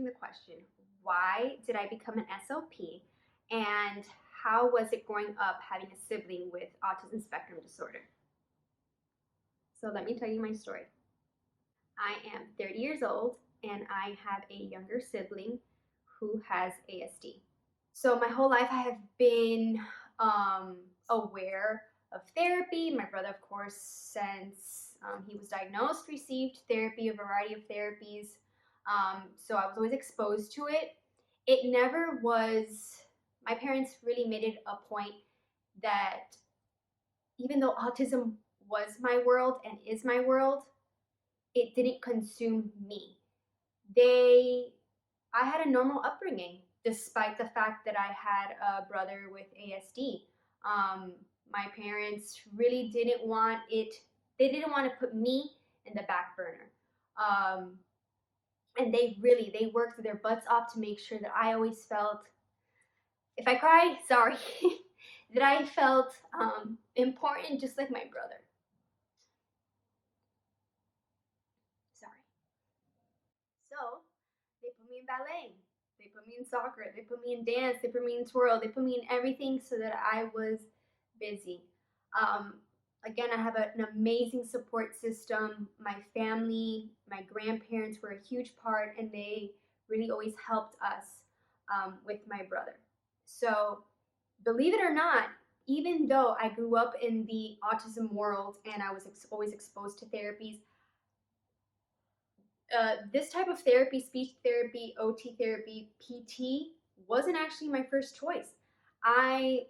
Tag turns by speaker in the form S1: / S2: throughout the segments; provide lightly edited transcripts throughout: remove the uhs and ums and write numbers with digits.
S1: posing the question, why did I become an SLP, and how was it growing up having a sibling with autism spectrum disorder? So let me tell you my story. I am 30 years old and I have a younger sibling who has ASD. So my whole life I have been aware of therapy. My brother, of course, since he was diagnosed, received therapy, a variety of therapies. So I was always exposed to it. It never was, my parents really made it a point that even though autism was my world and is my world, it didn't consume me. I had a normal upbringing, despite the fact that I had a brother with ASD. My parents really didn't want it, they didn't want to put me in the back burner. And they worked their butts off to make sure that I always felt, if I cry, sorry, that I felt important just like my brother. Sorry. So they put me in ballet, they put me in soccer, they put me in dance, they put me in twirl, they put me in everything so that I was busy. Again, I have an amazing support system. My family, my grandparents were a huge part, and they really always helped us with my brother. So believe it or not, even though I grew up in the autism world and I was always exposed to therapies, this type of therapy, speech therapy, OT therapy, PT, wasn't actually my first choice.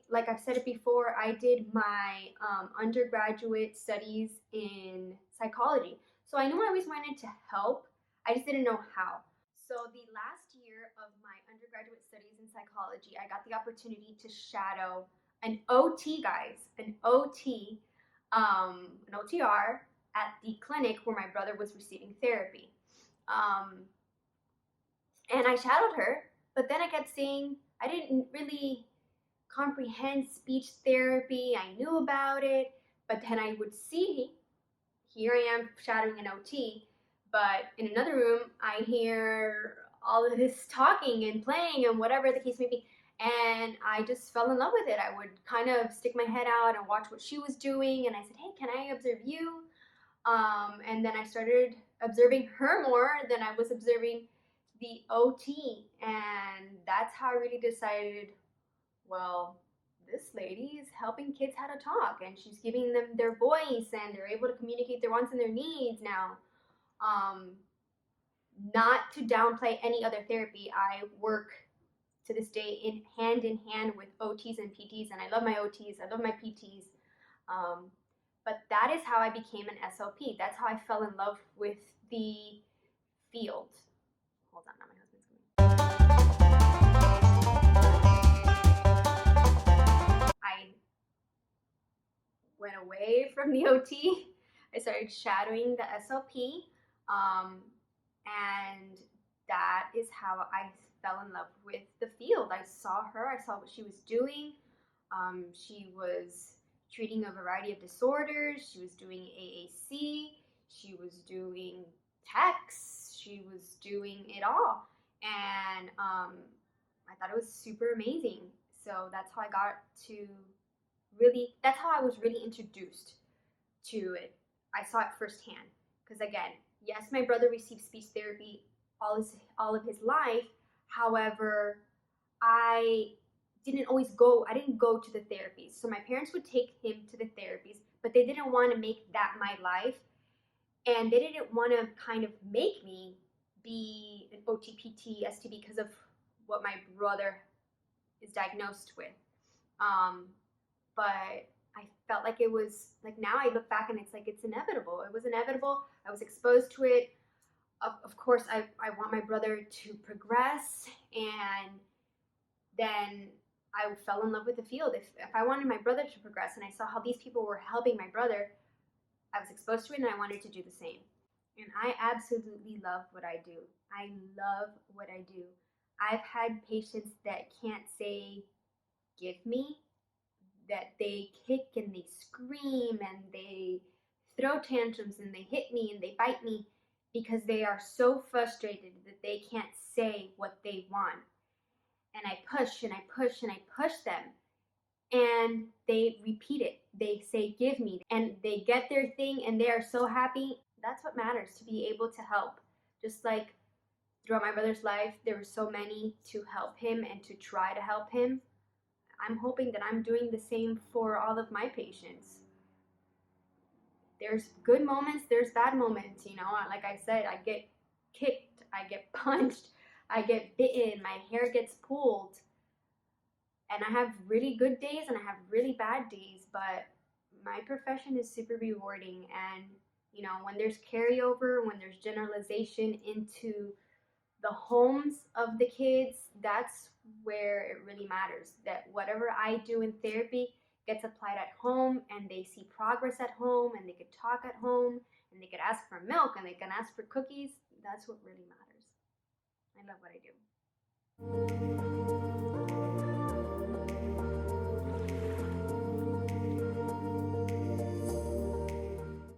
S1: Like I've said it before, I did my undergraduate studies in psychology. So I knew I always wanted to help, I just didn't know how. So the last year of my undergraduate studies in psychology, I got the opportunity to shadow an OT, guys, an OTR at the clinic where my brother was receiving therapy. And I shadowed her, but then I kept saying I didn't really comprehend speech therapy. I knew about it, but then I would see, here I am shadowing an OT, but in another room, I hear all of this talking and playing and whatever the case may be. And I just fell in love with it. I would kind of stick my head out and watch what she was doing. And I said, hey, can I observe you? And then I started observing her more than I was observing the OT. And that's how I really decided, well, this lady is helping kids how to talk, and she's giving them their voice, and they're able to communicate their wants and their needs now. Not to downplay any other therapy. I work to this day in hand with OTs and PTs, and I love my OTs, I love my PTs. But that is how I became an SLP. That's how I fell in love with the field. Hold on, now my husband's coming. I went away from the OT. I started shadowing the SLP, and that is how I fell in love with the field. I saw her, I saw what she was doing. She was treating a variety of disorders. She was doing AAC. She was doing TEX. She was doing it all. And I thought it was super amazing. So that's how I got to that's how I was really introduced to it. I saw it firsthand. Because again, yes, my brother received speech therapy all of his life. However, I didn't go to the therapies. So my parents would take him to the therapies, but they didn't want to make that my life. And they didn't want to kind of make me be an OTPT, ST because of what my brother is diagnosed with. But I felt like it was, like now I look back and it's like it's inevitable. It was inevitable. I was exposed to it. Of course, I want my brother to progress, and then I fell in love with the field. If I wanted my brother to progress and I saw how these people were helping my brother, I was exposed to it and I wanted to do the same. And I absolutely love what I do. I love what I do. I've had patients that can't say, give me, that they kick and they scream and they throw tantrums and they hit me and they bite me. because they are so frustrated that they can't say what they want. And I push and I push and I push them, and they repeat it. They say, "Give me," and they get their thing and they are so happy. That's what matters, to be able to help. Just like throughout my brother's life, there were so many to help him and to try to help him. I'm hoping that I'm doing the same for all of my patients. There's good moments, there's bad moments, you know. Like I said, I get kicked, I get punched, I get bitten, my hair gets pulled. And I have really good days and I have really bad days, but my profession is super rewarding. And, you know, when there's carryover, when there's generalization into the homes of the kids, that's where it really matters. That whatever I do in therapy gets applied at home, and they see progress at home, and they could talk at home, and they could ask for milk, and they can ask for cookies. That's what really matters. I love what I do.